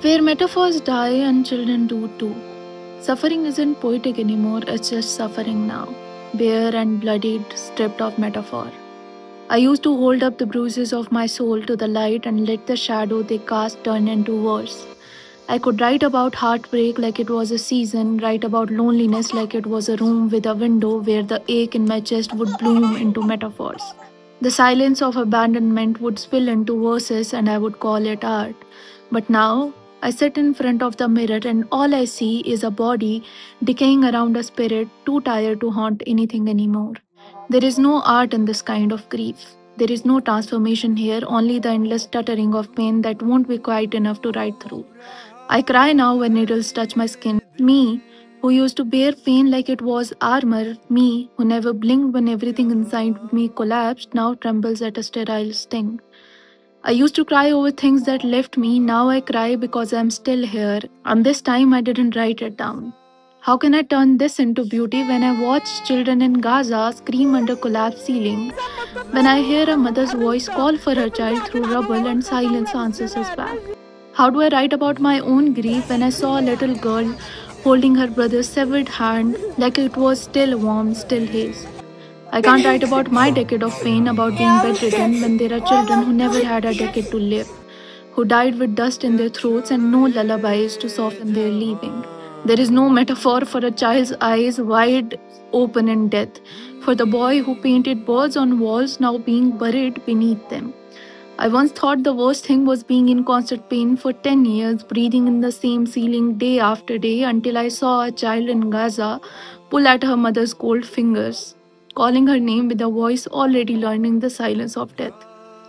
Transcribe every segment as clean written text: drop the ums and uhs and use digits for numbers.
Where metaphors die and children do too. Suffering isn't poetic anymore, it's just suffering now. Bare and bloodied, stripped of metaphor. I used to hold up the bruises of my soul to the light and let the shadow they cast turn into verse. I could write about heartbreak like it was a season, write about loneliness like it was a room with a window where the ache in my chest would bloom into metaphors. The silence of abandonment would spill into verses and I would call it art. But now, I sit in front of the mirror and all I see is a body decaying around a spirit too tired to haunt anything anymore. There is no art in this kind of grief. There is no transformation here, only the endless stuttering of pain that won't be quiet enough to write through. I cry now when needles touch my skin. Me, who used to bear pain like it was armor, me, who never blinked when everything inside me collapsed, now trembles at a sterile sting. I used to cry over things that left me, now I cry because I'm still here, and this time I didn't write it down. How can I turn this into beauty when I watch children in Gaza scream under collapsed ceilings, when I hear a mother's voice call for her child through rubble and silence answers us back? How do I write about my own grief when I saw a little girl holding her brother's severed hand like it was still warm, still his? I can't write about my decade of pain, about being bedridden when there are children who never had a decade to live, who died with dust in their throats and no lullabies to soften their leaving. There is no metaphor for a child's eyes wide open in death, for the boy who painted birds on walls now being buried beneath them. I once thought the worst thing was being in constant pain for 10 years, breathing in the same ceiling day after day until I saw a child in Gaza pull at her mother's cold fingers, calling her name with a voice already learning the silence of death.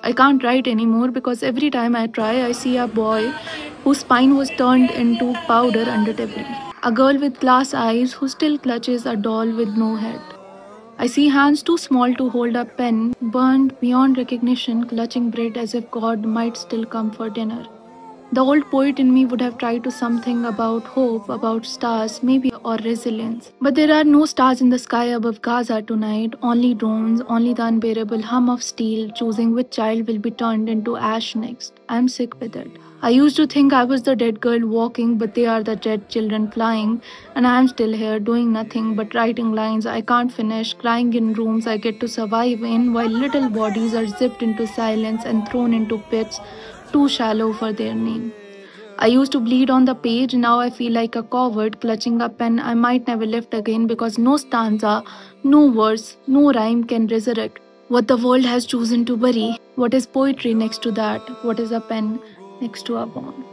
I can't write anymore because every time I try, I see a boy whose spine was turned into powder under debris. A girl with glass eyes who still clutches a doll with no head. I see hands too small to hold a pen, burned beyond recognition, clutching bread as if God might still come for dinner. The old poet in me would have tried to something about hope, about stars, maybe, or resilience. But there are no stars in the sky above Gaza tonight, only drones, only the unbearable hum of steel, choosing which child will be turned into ash next. I'm sick with it. I used to think I was the dead girl walking, but they are the dead children flying, and I am still here doing nothing but writing lines I can't finish, crying in rooms I get to survive in, while little bodies are zipped into silence and thrown into pits too shallow for their name. I used to bleed on the page, now I feel like a coward clutching a pen I might never lift again because no stanza, no verse, no rhyme can resurrect what the world has chosen to bury. What is poetry next to that? What is a pen next to a bond?